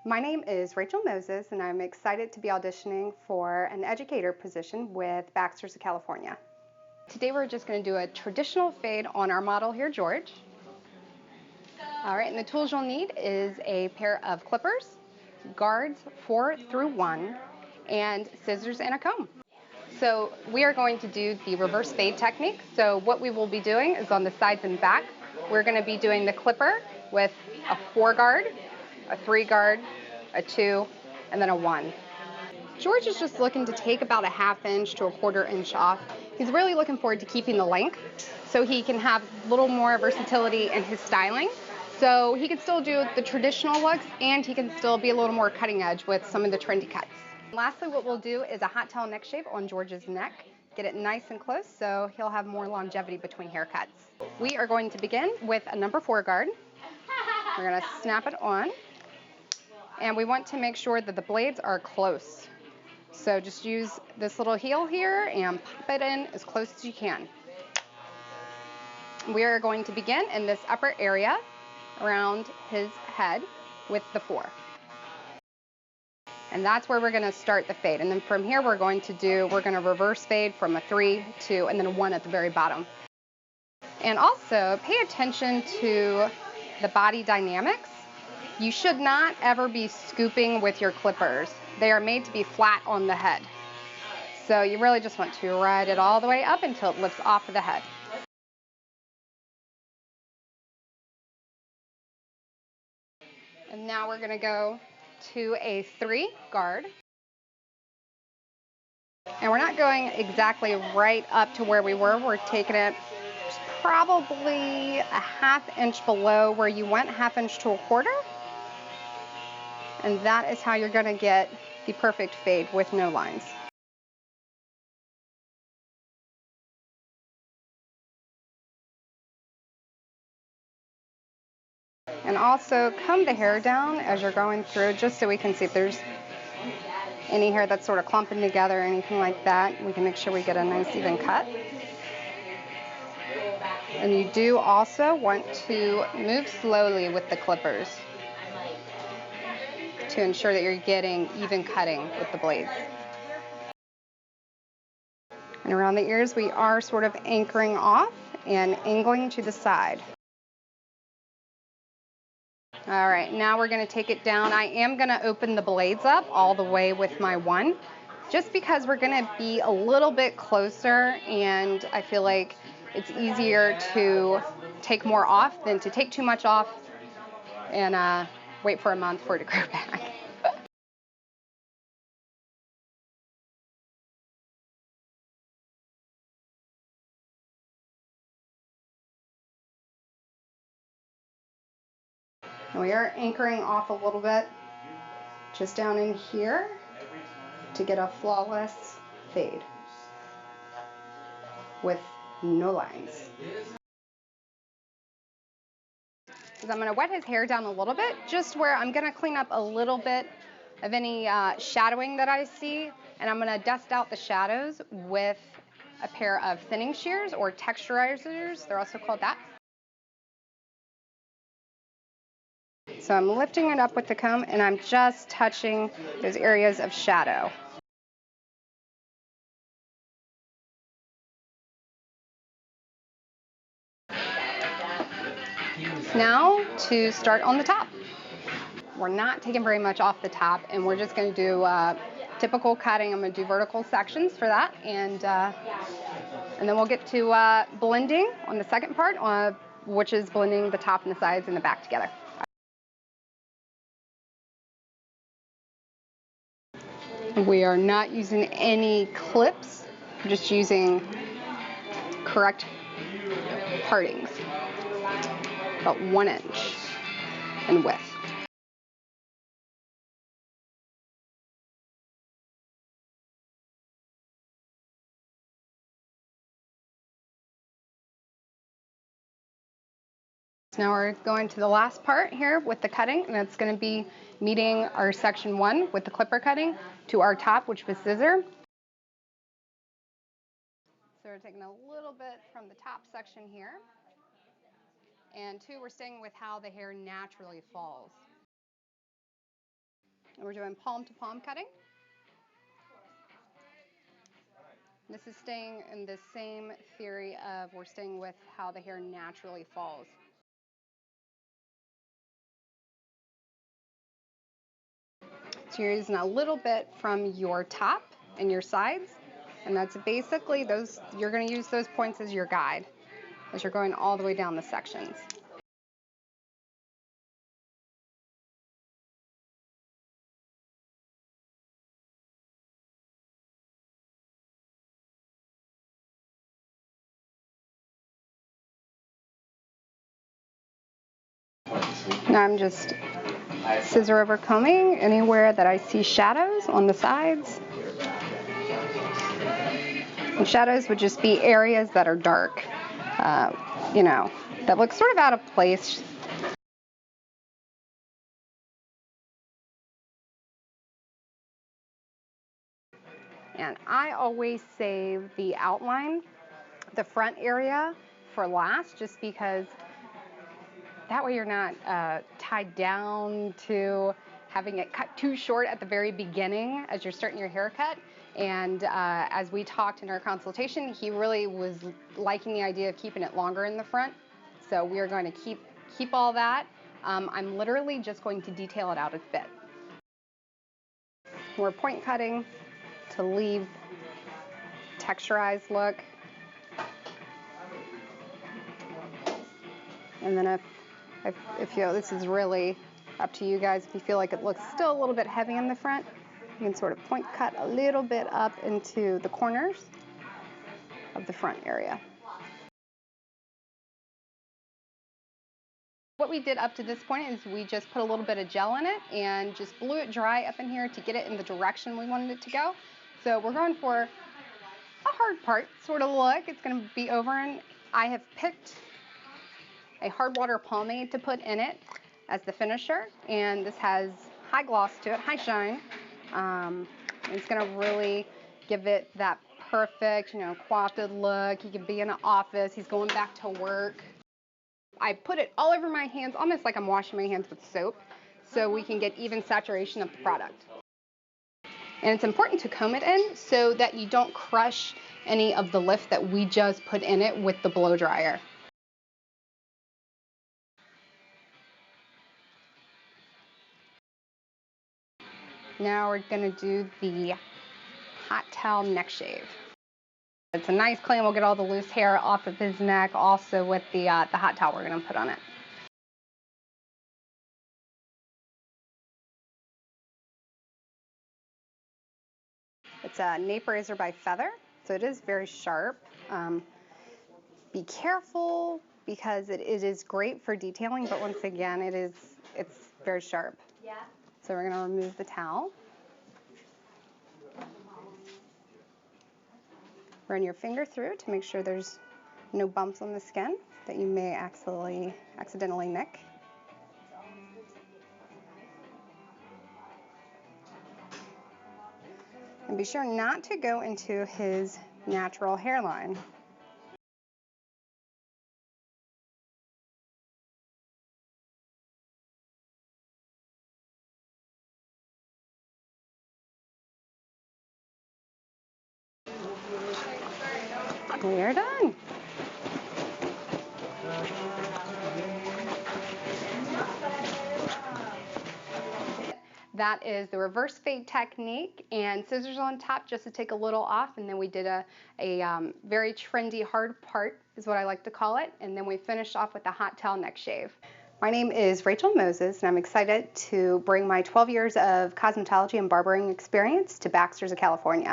My name is Rachel Moses, and I'm excited to be auditioning for an educator position with Baxters of California. Today we're just going to do a traditional fade on our model here, George. All right, and the tools you'll need is a pair of clippers, guards 4 through 1, and scissors and a comb. So we are going to do the reverse fade technique. So what we will be doing is on the sides and back, we're going to be doing the clipper with a 4 guard, a 3 guard, a 2, and then a 1. George is just looking to take about a 1/2 inch to a 1/4 inch off. He's really looking forward to keeping the length so he can have a little more versatility in his styling. So he can still do the traditional looks, and he can still be a little more cutting edge with some of the trendy cuts. Lastly, what we'll do is a hot tail neck shape on George's neck. Get it nice and close so he'll have more longevity between haircuts. We are going to begin with a number 4 guard. We're going to snap it on, and we want to make sure that the blades are close. So just use this little heel here and pop it in as close as you can. We are going to begin in this upper area around his head with the 4. And that's where we're going to start the fade. And then from here we're going to reverse fade from a 3, 2, and then a 1 at the very bottom. And also pay attention to the body dynamics. You should not ever be scooping with your clippers. They are made to be flat on the head. So you really just want to ride it all the way up until it lifts off of the head. And now we're going to go to a 3 guard. And we're not going exactly right up to where we were. We're taking it probably a 1/2 inch below where you went, 1/2 inch to a 1/4. And that is how you're going to get the perfect fade with no lines. And also comb the hair down as you're going through, just so we can see if there's any hair that's sort of clumping together or anything like that. We can make sure we get a nice even cut. And you do also want to move slowly with the clippers to ensure that you're getting even cutting with the blades. And around the ears, we are sort of anchoring off and angling to the side. All right, now we're going to take it down. I am going to open the blades up all the way with my 1, just because we're going to be a little bit closer, and I feel like it's easier to take more off than to take too much off and wait for a month for it to grow back. And we are anchoring off a little bit, just down in here, to get a flawless fade with no lines. Because I'm going to wet his hair down a little bit, just where I'm going to clean up a little bit of any shadowing that I see, and I'm going to dust out the shadows with a pair of thinning shears or texturizers. They're also called that. So I'm lifting it up with the comb, and I'm just touching those areas of shadow. Now to start on the top. We're not taking very much off the top, and we're just going to do typical cutting. I'm going to do vertical sections for that, and then we'll get to blending on the second part, which is blending the top and the sides and the back together. We are not using any clips, we're just using correct partings, about 1 inch in width. Now we're going to the last part here with the cutting, and it's going to be meeting our section 1 with the clipper cutting to our top, which was scissor. So we're taking a little bit from the top section here, and 2, we're staying with how the hair naturally falls. And we're doing palm to palm cutting. This is staying in the same theory of we're staying with how the hair naturally falls. So you're using a little bit from your top and your sides, and that's basically those, you're going to use those points as your guide as you're going all the way down the sections. Now I'm just scissor over combing anywhere that I see shadows on the sides. And shadows would just be areas that are dark, you know, that look sort of out of place. And I always save the outline, the front area, for last, just because that way you're not tied down to having it cut too short at the very beginning as you're starting your haircut. And as we talked in our consultation, he really was liking the idea of keeping it longer in the front. So we are going to keep all that. I'm literally just going to detail it out a bit. We're point cutting to leave texturized look. And then if you know, this is really up to you guys. If you feel like it looks still a little bit heavy in the front, you can sort of point cut a little bit up into the corners of the front area. What we did up to this point is we just put a little bit of gel in it and just blew it dry up in here to get it in the direction we wanted it to go. So we're going for a hard part sort of look. It's going to be over, and I have picked a hard water pomade to put in it as the finisher, and this has high gloss to it, high shine. It's going to really give it that perfect, you know, coiffed look. He could be in an office, he's going back to work. I put it all over my hands, almost like I'm washing my hands with soap, so we can get even saturation of the product. And it's important to comb it in so that you don't crush any of the lift that we just put in it with the blow dryer. Now we're going to do the hot towel neck shave. It's a nice clean. We'll get all the loose hair off of his neck, also with the hot towel we're going to put on it. It's a nape razor by Feather, so it is very sharp. Be careful because it is great for detailing, but once again, it's very sharp. Yeah. So we're going to remove the towel. Run your finger through to make sure there's no bumps on the skin that you may accidentally nick. And be sure not to go into his natural hairline. We are done. That is the reverse fade technique, and scissors on top just to take a little off, and then we did a very trendy hard part is what I like to call it, and then we finished off with the hot towel neck shave. My name is Rachel Moses, and I'm excited to bring my 12 years of cosmetology and barbering experience to Baxter's of California.